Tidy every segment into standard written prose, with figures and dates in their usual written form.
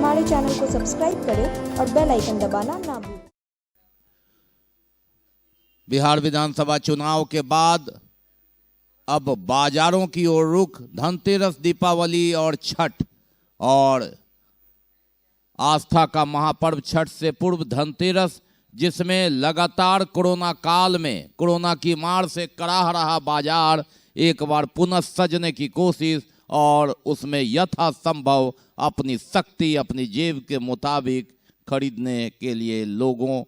हमारे चैनल को सब्सक्राइब करें और बेल आइकन दबाना ना भूलें। बिहार विधानसभा चुनाव के बाद अब बाजारों की ओर रुख। धनतेरस, दीपावली और छठ और आस्था का महापर्व छठ से पूर्व धनतेरस, जिसमें लगातार कोरोना काल में कोरोना की मार से कराह रहा बाजार एक बार पुनः सजने की कोशिश और उसमें यथासंभव अपनी शक्ति, अपनी जेब के मुताबिक खरीदने के लिए लोगों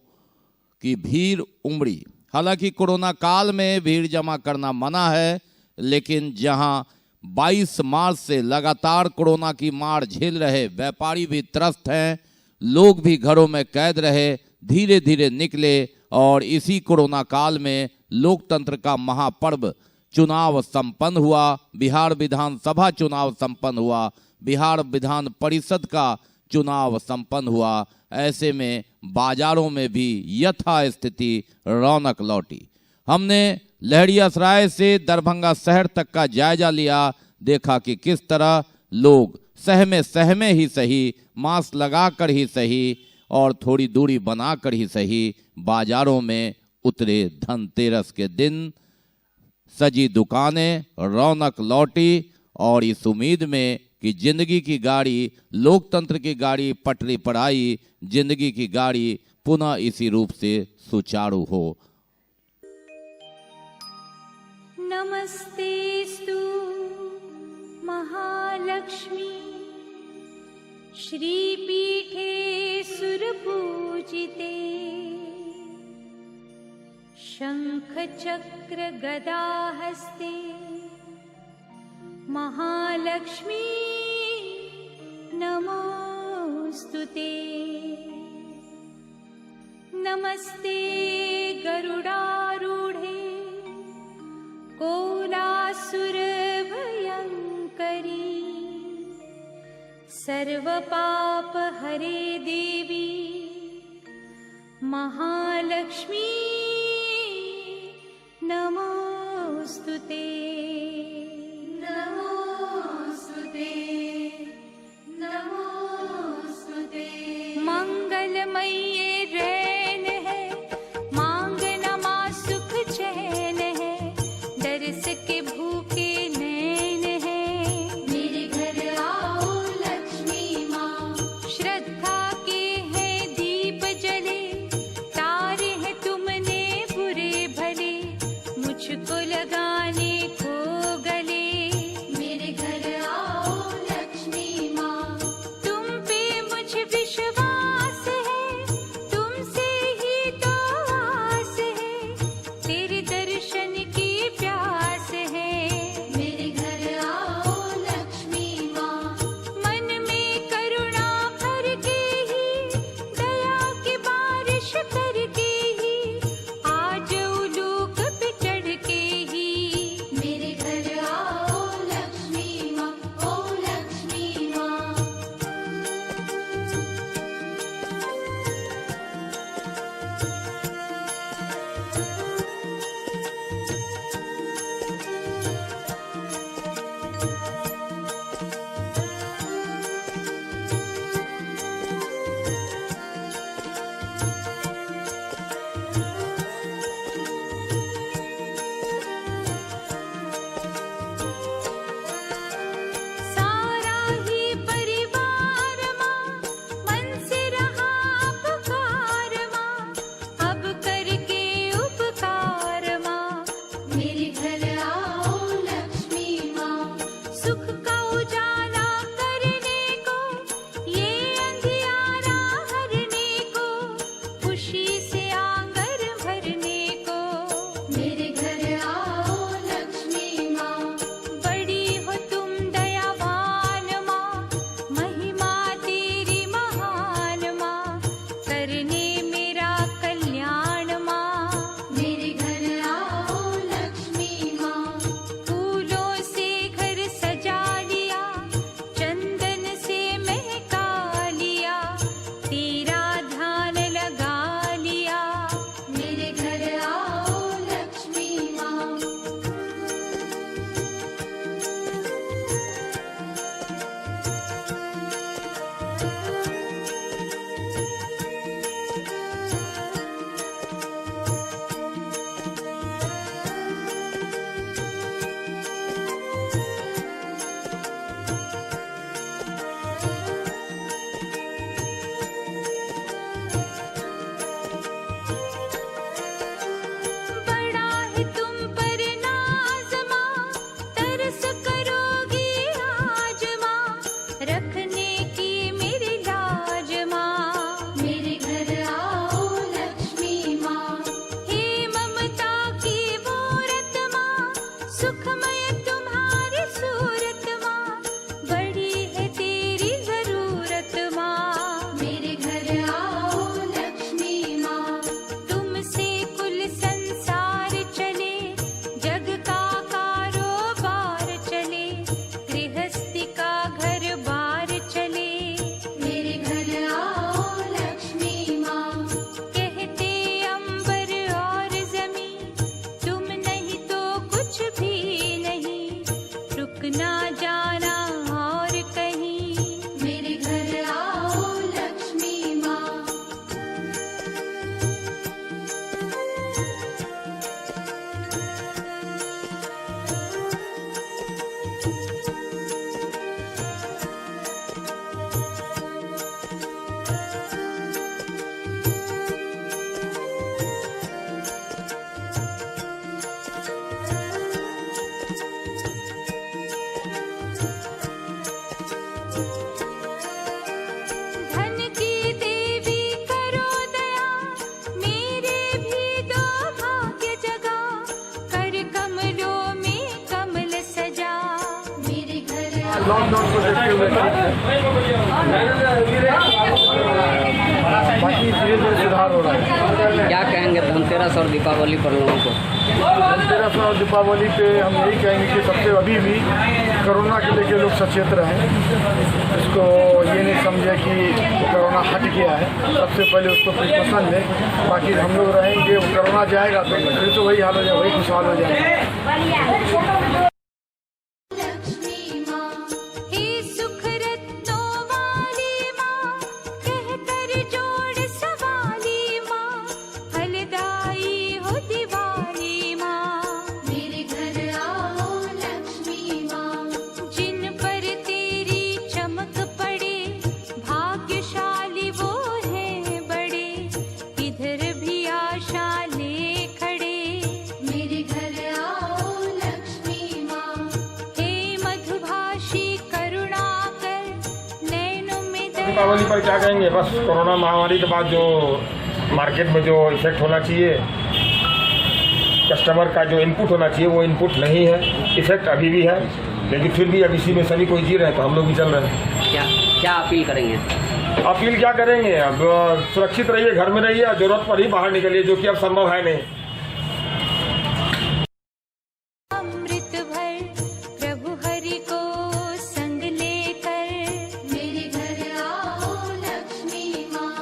की भीड़ उमड़ी। हालांकि कोरोना काल में भीड़ जमा करना मना है, लेकिन जहां 22 मार्च से लगातार कोरोना की मार झेल रहे व्यापारी भी त्रस्त हैं, लोग भी घरों में कैद रहे, धीरे धीरे निकले और इसी कोरोना काल में लोकतंत्र का महापर्व चुनाव संपन्न हुआ। बिहार विधानसभा चुनाव संपन्न हुआ, बिहार विधान परिषद का चुनाव संपन्न हुआ। ऐसे में बाजारों में भी यथास्थिति रौनक लौटी। हमने लहरियासराय से दरभंगा शहर तक का जायजा लिया, देखा कि किस तरह लोग सहमे ही सही, मास्क लगाकर ही सही और थोड़ी दूरी बनाकर ही सही बाजारों में उतरे। धनतेरस के दिन सजी दुकानें, रौनक लौटी और इस उम्मीद में कि जिंदगी की गाड़ी, लोकतंत्र की गाड़ी पटरी पर आई, जिंदगी की गाड़ी पुनः इसी रूप से सुचारू हो। नमस्तेस्तु महालक्ष्मी श्रीपीठे सुरपूजिते शंख चक्र गदा हस्ते महालक्ष्मी नमोस्तुते। नमस्ते गरुडारूढ़े कोलासुर भयंकरी सर्वपाप हरे देवी महालक्ष्मी नमोस्तुते। नमोस्तुते नमोस्तुते। मंगलमयी रैन है, मांगना मां सुख चैन है, दर्श के भूखे नैन है, मेरे घर आओ लक्ष्मी माँ। श्रद्धा के हैं दीप जले, तारे हैं तुमने बुरे भले, मुझको लगाने को गले, मेरे घर आओ लक्ष्मी माँ। तुम पे मुझे विश्वास है, तुमसे ही तो आस है, तेरे दर्शन की प्यास है, मेरे घर आओ लक्ष्मी माँ। मन में करुणा भर के ही, दया की बारिश करके ही, आज उलूक पे चढ़ के ही, मेरे घर आओ लक्ष्मी माँ। ओ लक्ष्मी माँ। लॉकडाउन को देखते हुए बाकी धीरे धीरे सुधार हो रहा है। क्या कहेंगे धनतेरस और दीपावली पर लोगों को? धनतेरस और दीपावली पे हम यही कहेंगे कि सबसे अभी भी कोरोना के लेके लोग सचेत रहें, इसको ये नहीं समझे कि कोरोना हट गया है, सबसे पहले उसको प्रिकॉशन लें। बाकी हम लोग रहेंगे, कोरोना जाएगा तो फिर तो वही हाल हो जाएगा, वही खुशहाल हो जाएगा। लक्ष्मी माँ हे सुख रत्नों वाली माँ, कहकर जोड़ सवाली माँ, फलदाई हो दिवाली माँ। मेरे घर आओ लक्ष्मी माँ, जिन पर तेरी चमक पड़े, भाग्यशाली वो हैं बड़े, इधर भी आशा ले खड़े। मेरे घर आओ लक्ष्मी माँ, हे मधुभाषी करुणा कर, नैनों में दीपावली पर क्या कहेंगे? बस कोरोना महामारी के बाद जो मार्केट में जो इफेक्ट होना चाहिए, कस्टमर का जो इनपुट होना चाहिए वो इनपुट नहीं है। इफेक्ट अभी भी है, लेकिन फिर भी अब इसी में सभी कोई जी रहे हैं तो हम लोग भी चल रहे हैं। क्या अपील करेंगे? अपील क्या करेंगे? अब सुरक्षित रहिए, घर में रहिए, जरूरत पर ही बाहर निकलिए, जो कि अब संभव है नहीं। अमृत भर प्रभु हरि को संग लेकर, मेरे घर आओ लक्ष्मी माँ।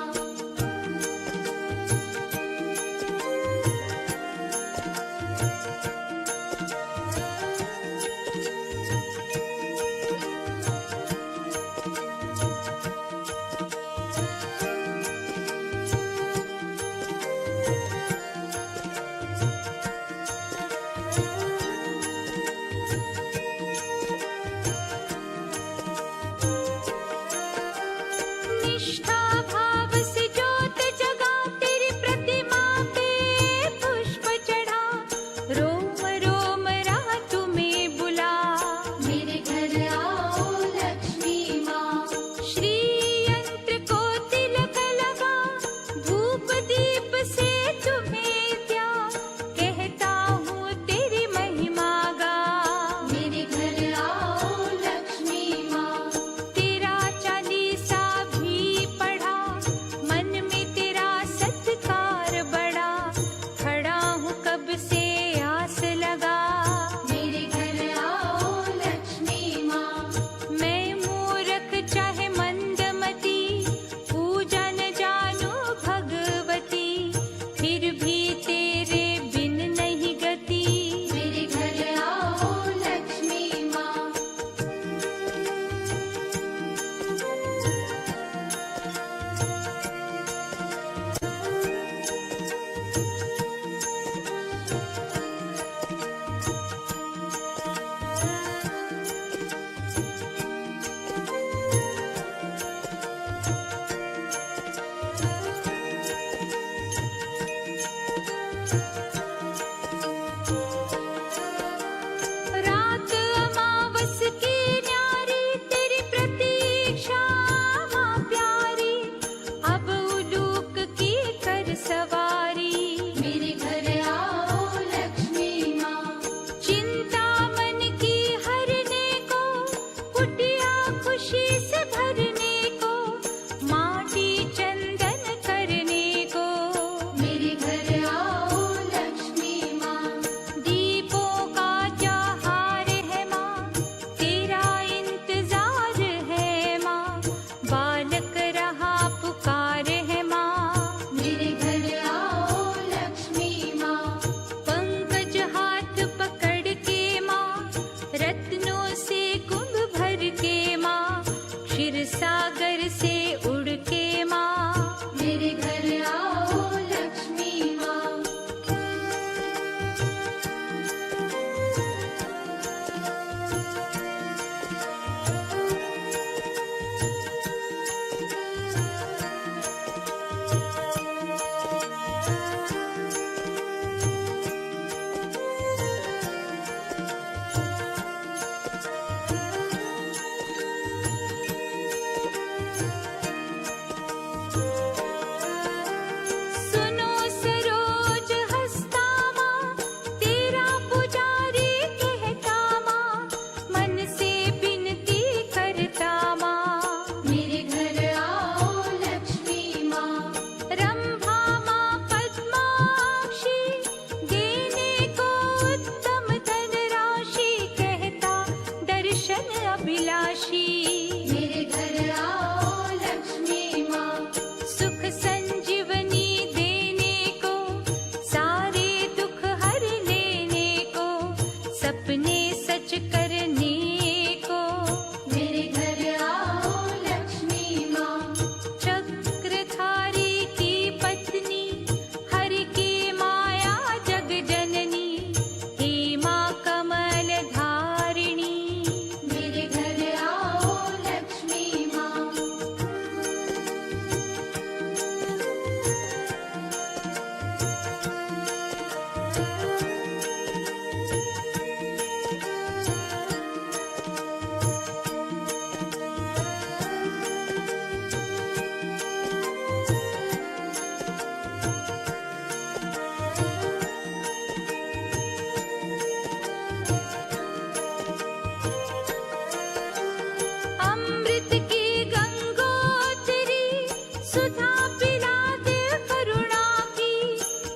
सुधा पिला दे करुणा की,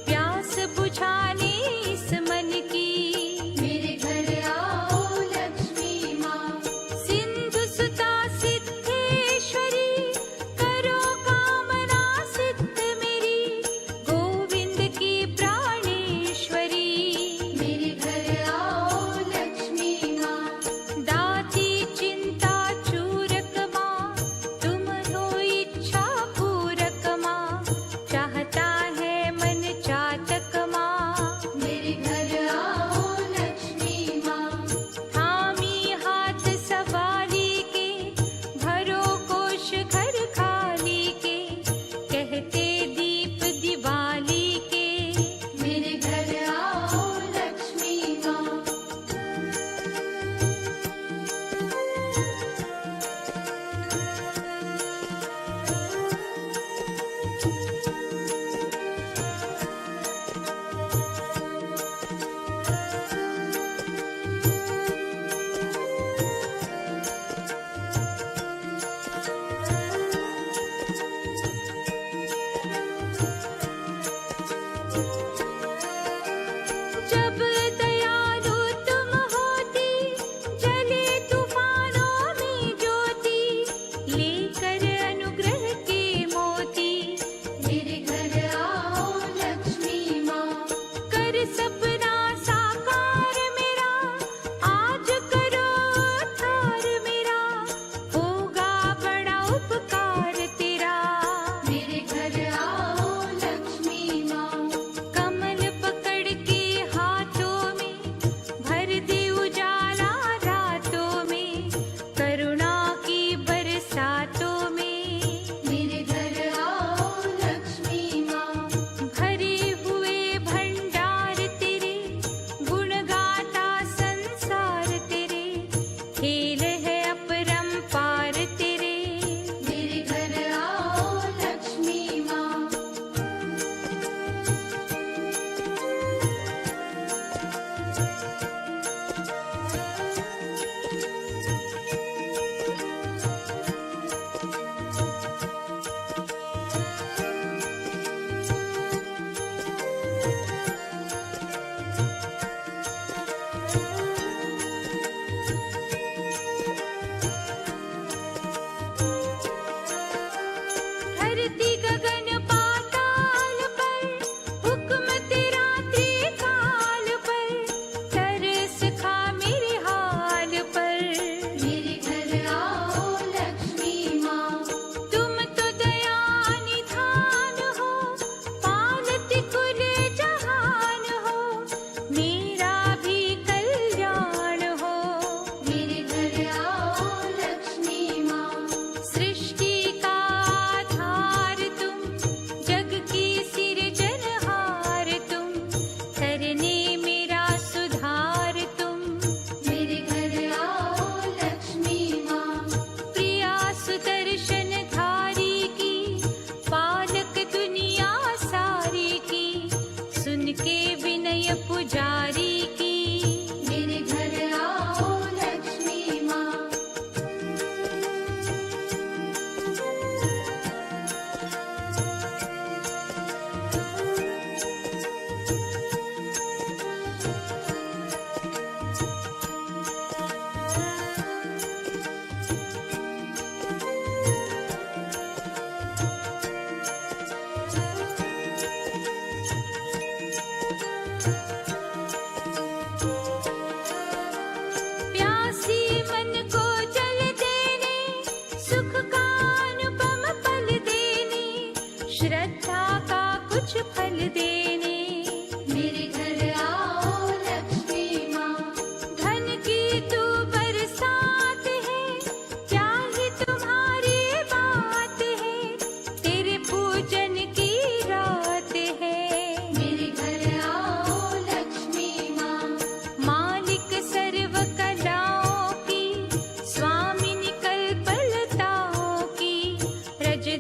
प्यास बुझाने इस मन की। मेरे घर आओ लक्ष्मी माँ, सिंधु सुता सिद्धेश्वरी, करो कामना सिद्ध मेरी, गोविंद की प्राणेश्वरी। मेरे घर आओ लक्ष्मी माँ, दाती चिंता चूरक माँ, तुम हो इच्छा पूरक माँ, चाहता है मन चातक माँ। मेरे घर आओ लक्ष्मी माँ, थामी हाथ सवारी के, भरो कोश घर खाली के, कहते दीप दिवाली के। मेरे घर आओ लक्ष्मी माँ। जब दयालु तुम होती, जले तूफानों में ज्योति, लेकर अनुग्रह के मोती। मेरे घर आओ लक्ष्मी माँ, कर सपना साकार मेरा, आज करो उद्धार मेरा, होगा बड़ा उपकार तेरा। मेरे घर आओ लक्ष्मी माँ, कमल पकड़ के हाथों में, भर दे उजाला रातों में, करुणा की बरसातों में। मेरे घर आओ लक्ष्मी माँ, भरे हुए भंडार तेरे, गुण गाता संसार तेरे, खेल है अपरंपार तेरे। मेरे घर आओ लक्ष्मी माँ। धरती गगन पाताल पर, हुक्म तेरा त्रिकाल पर, तरस खा मेरे हाल पर। मेरे घर आओ लक्ष्मी माँ, तुम तो दया निधान हो, पालती कुल जहान हो, मेरा भी कल्याण हो। मेरे घर आओ लक्ष्मी माँ, सृष्टि का आधार तुम, जग की सिरजनहार तुम, करने मेरा सुधार तुम। मेरे घर आओ लक्ष्मी माँ, प्रिया सुदर्शन धारी की, पालक दुनिया सारी की, सुन के विनय पुजारी की। मेरे घर आओ लक्ष्मी माँ।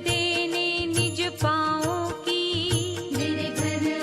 देने निज पाँव की। मेरे घर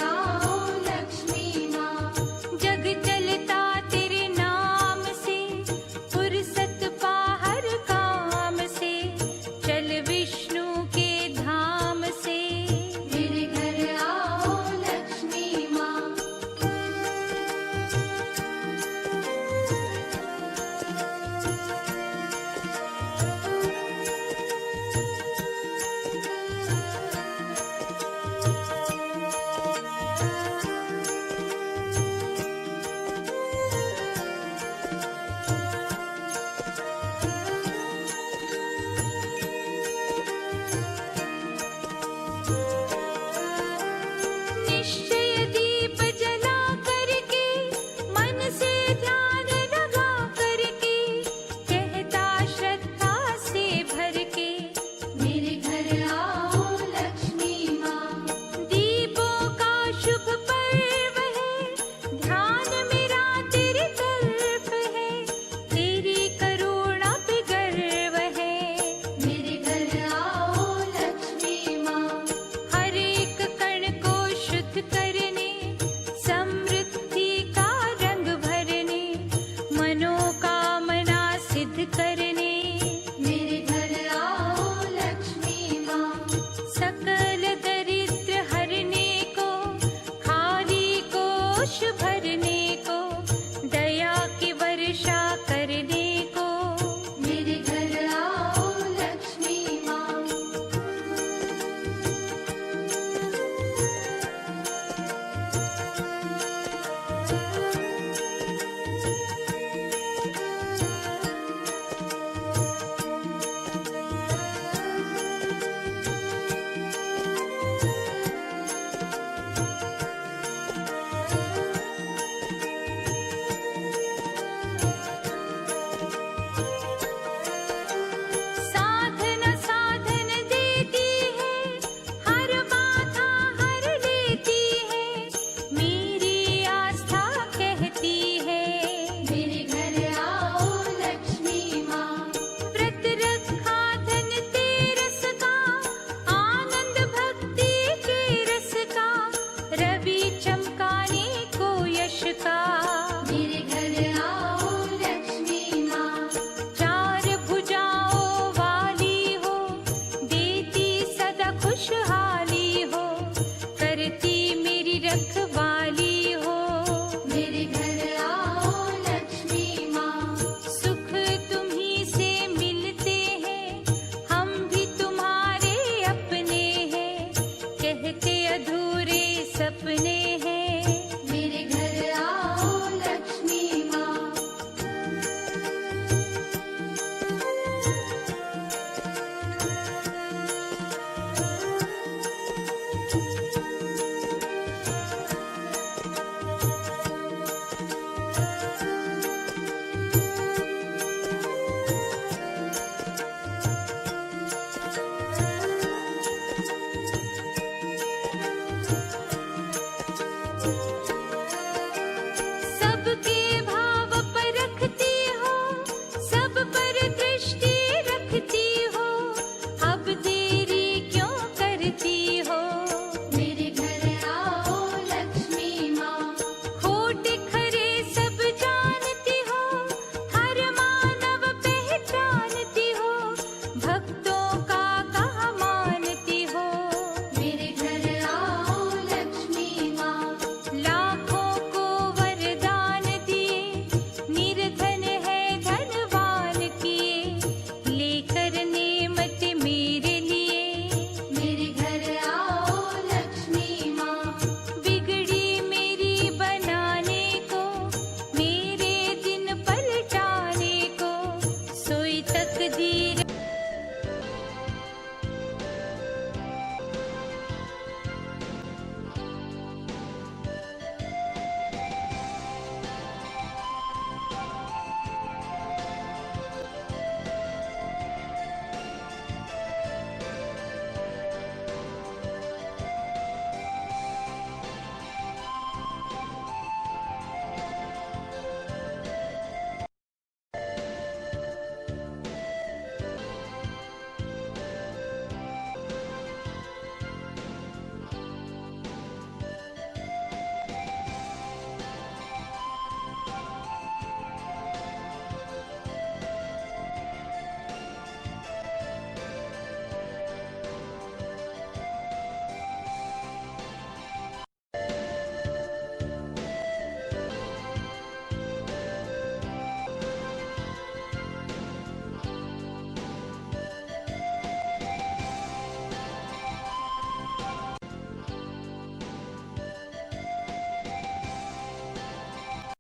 सकल